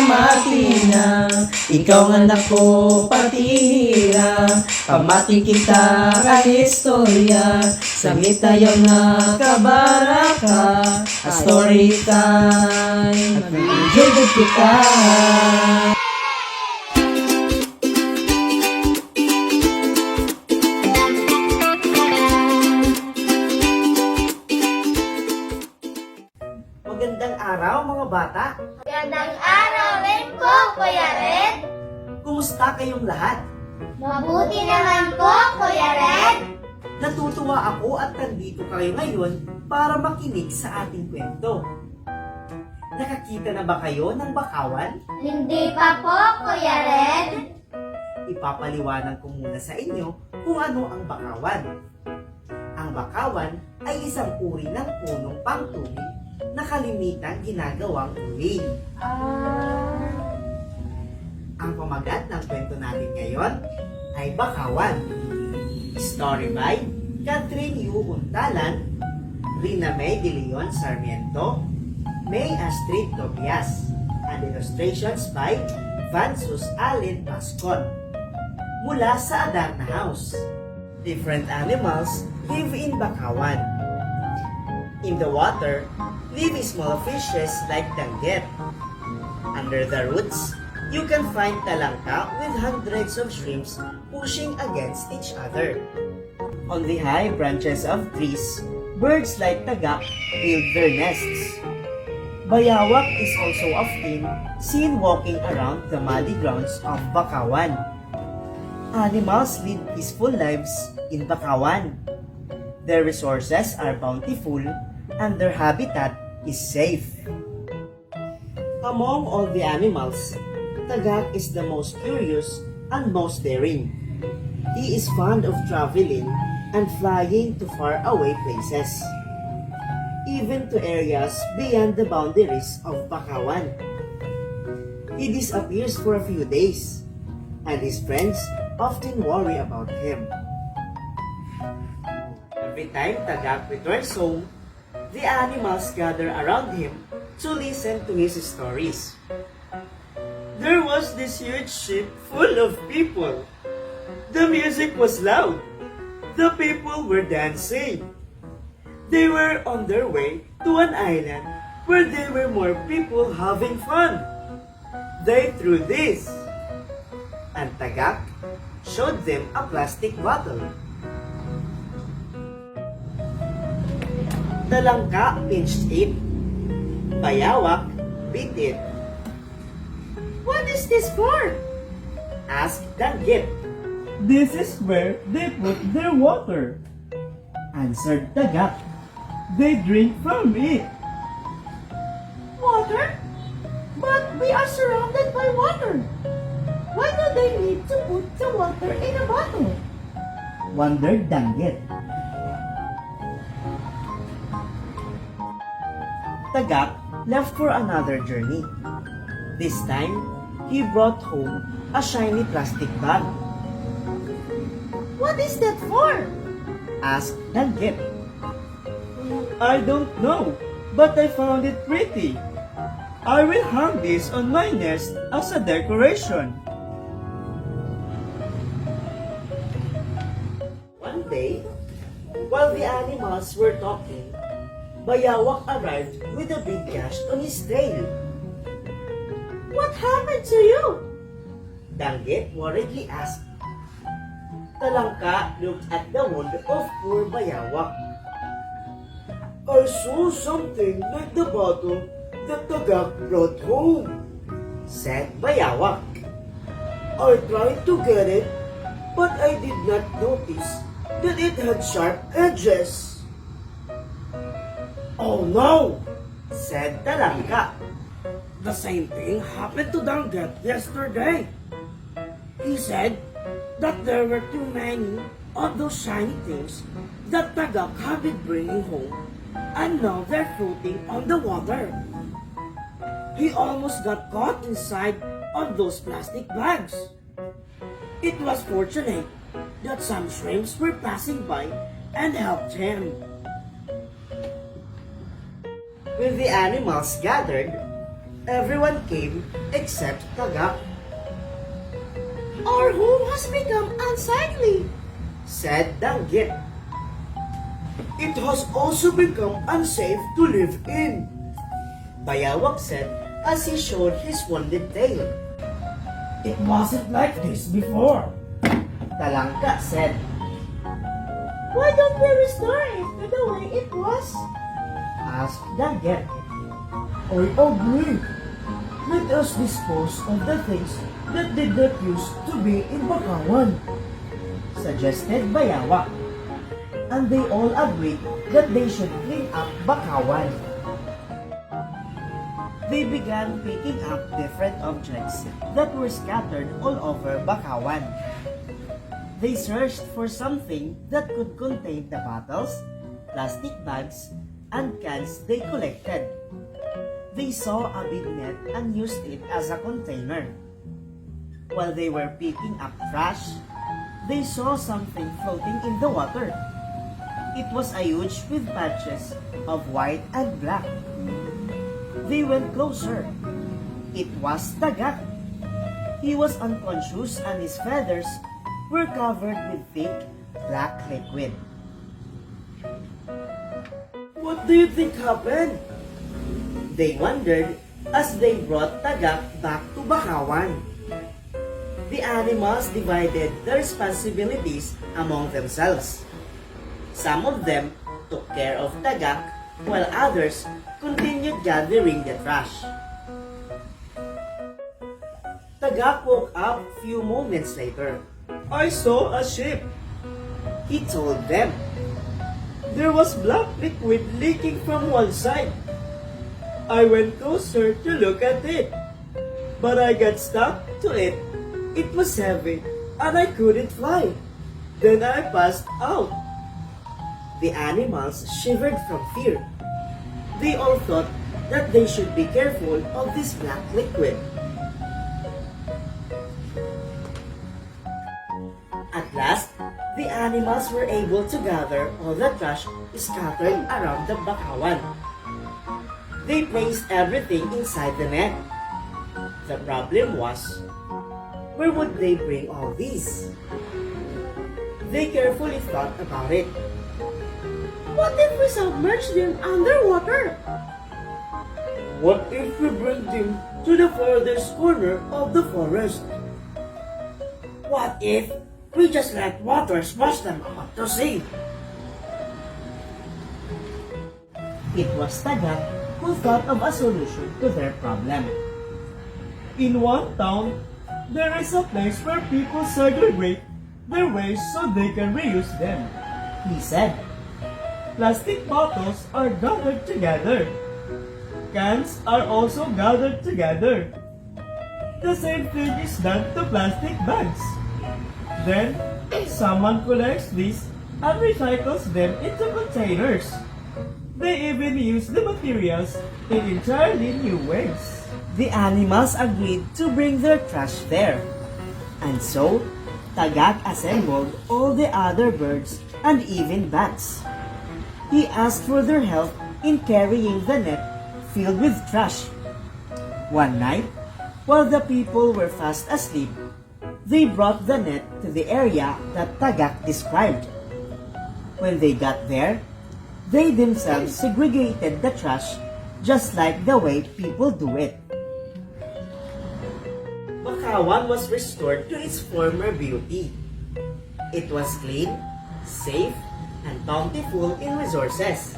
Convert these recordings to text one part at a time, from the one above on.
Martina, ikaw ang anak ko patira. Pamati kita ay istorya, sangit tayo na kabaraka. A story time, mag-enjoy kita. Magandang araw mga bata! Magandang araw rin po, Kuya Red! Kumusta kayong lahat? Mabuti naman po, Kuya Red! Natutuwa ako at nandito kayo ngayon para makinig sa ating kwento. Nakakita na ba kayo ng bakawan? Hindi pa po, Kuya Red! Ipapaliwanag ko muna sa inyo kung ano ang bakawan. Ang bakawan ay isang uri ng punong pangtubig na kalimitang ginagawang uling. Ang pamagat ng kwento natin ngayon ay Bakawan. Story by Yu Antalan, Reena Sarmiento, Mae Astrid Tobias, and illustrations by Zeus Bascon. Mula sa Adarna House. Different animals live in Bakawan. In the water, live small fishes like danggit. Under the roots, you can find talangka with hundreds of shrimps pushing against each other. On the high branches of trees, birds like Tagak build their nests. Bayawak is also often seen walking around the muddy grounds of Bakawan. Animals lead peaceful lives in Bakawan. Their resources are bountiful and their habitat is safe. Among all the animals, Tagak is the most curious and most daring. He is fond of traveling and flying to faraway places, even to areas beyond the boundaries of Bakawan. He disappears for a few days, and his friends often worry about him. Every time Tagak returns home, the animals gather around him to listen to his stories. There was this huge ship full of people. The music was loud. The people were dancing. They were on their way to an island where there were more people having fun. They threw this. And Tagak showed them a plastic bottle. Talangka pinched it. Bayawak bit it. "What is this for?" asked Danggit. This is where they put their water, answered Tagak. They drink from it. Water? But we are surrounded by water. Why do they need to put the water in a bottle? Wondered Danggit. Tagak left for another journey. This time, he brought home a shiny plastic bag. What is that for? Asked Danggit. I don't know, but I found it pretty. I will hang this on my nest as a decoration. One day, while the animals were talking, Bayawak arrived with a big gash on his tail. What happened to you? Danggit worriedly asked. Talangka looked at the wound of poor Bayawak. "I saw something like the bottle that Tagak brought home," said Bayawak. "I tried to get it, but I did not notice that it had sharp edges." "Oh no!" said Talangka. "The same thing happened to Danggit yesterday. He said that there were too many of those shiny things that Tagak had been bringing home, and now they're floating on the water. He almost got caught inside of those plastic bags. It was fortunate that some shrimps were passing by and helped him." When the animals gathered, Everyone came except Tagak, Our home has become unsightly. said Danggit. It has also become unsafe to live in. Bayawak said as he showed his wounded tail. It wasn't like this before. Talangka said. Why don't we restore it to the way it was? Asked Danggit. I agree. Let us dispose of the things that did not used to be in Bakawan, Suggested Bayawak. And they all agreed that they should clean up Bakawan. They began picking up different objects that were scattered all over Bakawan. They searched for something that could contain the bottles, plastic bags, and cans they collected. They saw a big net and used it as a container. While they were picking up trash, they saw something floating in the water. It was a huge with patches of white and black. They went closer. It was Tagak. He was unconscious and his feathers were covered with thick black liquid. What do you think happened? They wondered as they brought Tagak back to Bakawan. The animals divided their responsibilities among themselves. Some of them took care of Tagak while others continued gathering the trash. Tagak woke up few moments later. I saw a ship. He told them. There was black liquid leaking from one side. I went closer to look at it, but I got stuck to it. It was heavy, and I couldn't fly. Then I passed out. The animals shivered from fear. They all thought that they should be careful of this black liquid. At last, the animals were able to gather all the trash scattered around the Bakawan. They placed everything inside the net. The problem was, where would they bring all these? They carefully thought about it. What if we submerge them underwater? What if we bring them to the farthest corner of the forest? What if we just let water splash them out to sea? It was Tagak who thought of a solution to their problem. In one town, there is a place where people segregate their waste so they can reuse them. He said. Plastic bottles are gathered together. Cans are also gathered together. The same thing is done to plastic bags. Then, someone collects these and recycles them into containers. They even use the materials in entirely new ways. The animals agreed to bring their trash there. And so, Tagak assembled all the other birds and even bats. He asked for their help in carrying the net filled with trash. One night, while the people were fast asleep, they brought the net to the area that Tagak described. When they got there, they themselves segregated the trash just like the way people do it. Bakawan was restored to its former beauty. It was clean, safe, and bountiful in resources.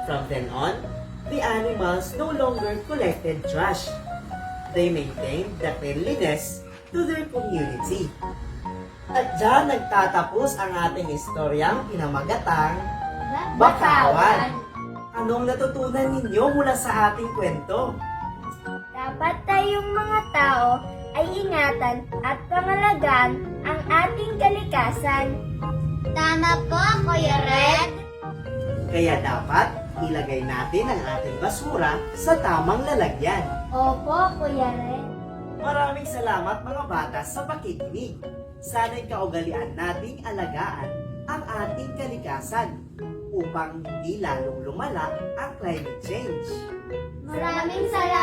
From then on, the animals no longer collected trash. They maintained the cleanliness to their community. At dyan nagtatapos ang ating istoryang pinamagatang Bakawan. Anong natutunan ninyo mula sa ating kwento? Dapat tayong mga tao ay ingatan at pangalagaan ang ating kalikasan. Tama po, Kuya Red. Kaya dapat ilagay natin ang ating basura sa tamang lalagyan. Opo, Kuya Red. Maraming salamat mga bata sa pakikinig. Sana'y kaugalian nating alagaan ang ating kalikasan upang hindi lalong lumala ang climate change. Maraming salamat.